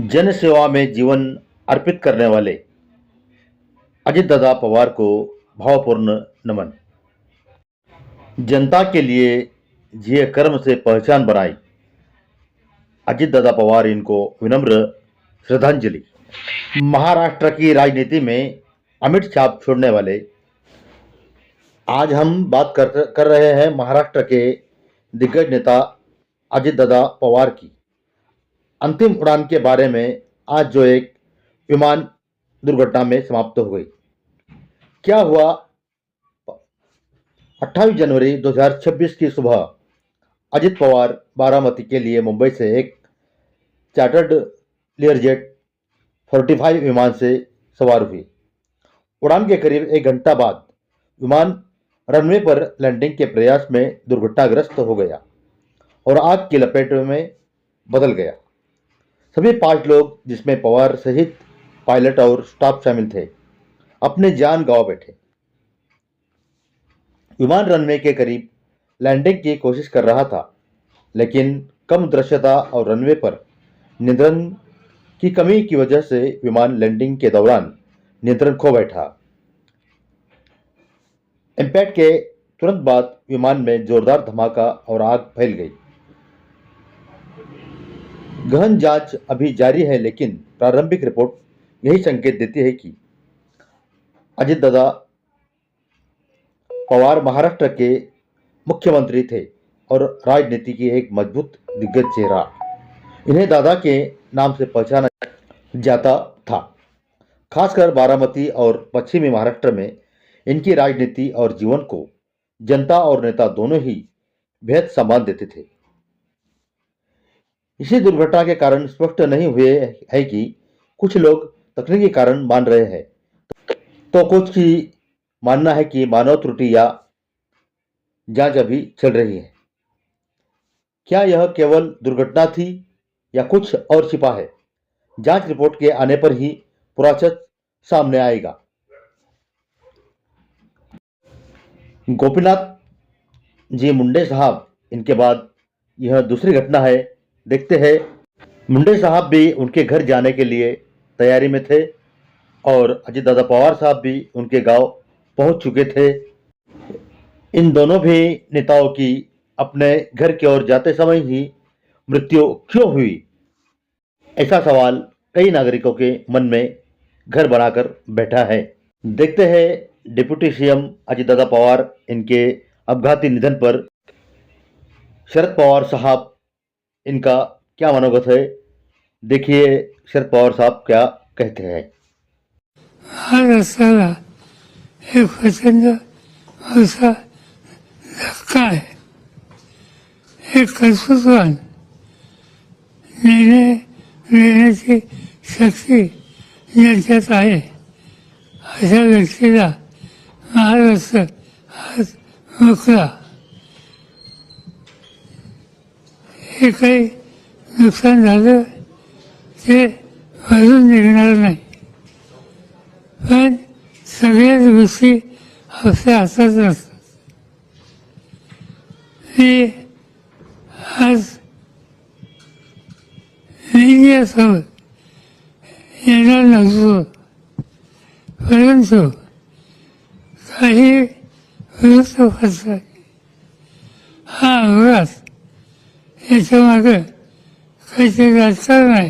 जन सेवा में जीवन अर्पित करने वाले अजितदादा पवार को भावपूर्ण नमन। जनता के लिए जिए कर्म से पहचान बनाई अजितदादा पवार, इनको विनम्र श्रद्धांजलि। महाराष्ट्र की राजनीति में अमिट छाप छोड़ने वाले आज हम बात कर रहे हैं महाराष्ट्र के दिग्गज नेता अजितदादा पवार की अंतिम उड़ान के बारे में। आज जो एक विमान दुर्घटना में समाप्त हो गई। क्या हुआ? 28 जनवरी 2026 की सुबह अजित पवार बारामती के लिए मुंबई से एक चार्टर्ड लेयरजेट 45 विमान से सवार हुई। उड़ान के करीब 1 घंटा बाद विमान रनवे पर लैंडिंग के प्रयास में दुर्घटनाग्रस्त हो गया और आग की लपेट में बदल गया। सभी 5 लोग, जिसमें पवार सहित पायलट और स्टाफ शामिल थे, अपनी जान गंवा बैठे। विमान रनवे के करीब लैंडिंग की कोशिश कर रहा था, लेकिन कम दृश्यता और रनवे पर नियंत्रण की कमी की वजह से विमान लैंडिंग के दौरान नियंत्रण खो बैठा। इंपैक्ट के तुरंत बाद विमान में जोरदार धमाका और आग फैल गई। गहन जांच अभी जारी है, लेकिन प्रारंभिक रिपोर्ट यही संकेत देती है कि अजितदादा पवार महाराष्ट्र के मुख्यमंत्री थे और राजनीति की एक मजबूत दिग्गज चेहरा। इन्हें दादा के नाम से पहचाना जाता था। खासकर बारामती और पश्चिमी महाराष्ट्र में इनकी राजनीति और जीवन को जनता और नेता दोनों ही बेहद सम्मान देते थे। इसी दुर्घटना के कारण स्पष्ट नहीं हुए है कि कुछ लोग तकनीकी कारण मान रहे हैं, तो कुछ की मानना है कि मानव त्रुटि या जांच अभी चल रही है। क्या यह केवल दुर्घटना थी या कुछ और छिपा है? जांच रिपोर्ट के आने पर ही पूरा सच सामने आएगा। गोपीनाथ जी मुंडे साहब, इनके बाद यह दूसरी घटना है। देखते हैं। मुंडे साहब भी उनके घर जाने के लिए तैयारी में थे और अजितदादा पवार साहब भी उनके गांव पहुंच चुके थे। इन दोनों भी नेताओं की अपने घर की ओर जाते समय ही मृत्यु क्यों हुई, ऐसा सवाल कई नागरिकों के मन में घर बनाकर बैठा है। देखते हैं डिप्टी सीएम अजितदादा पवार, इनके अपघाती निधन पर शरद पवार साहब इनका क्या मनोगत है। देखिए शरद पवार साहब क्या कहते हैं। हा रस्त्याला एक प्रचंड असा धक्का आहे. एक कर्तृत्ववान निर्णय घेण्याची शक्ती ज्यांच्यात आहे, अशा व्यक्तीला महाराष्ट्र आज मुकला. हे काही नुकसान झालं ते भरून निघणार नाही, पण सगळ्याच गोष्टी आपल्या हातात नसतात. मी आज मीडियासोबत येणार नव्हतो, परंतु काही वृत्तपत्रांनी हा अपघात याच्यामागं काहीतरी राजकारण आहे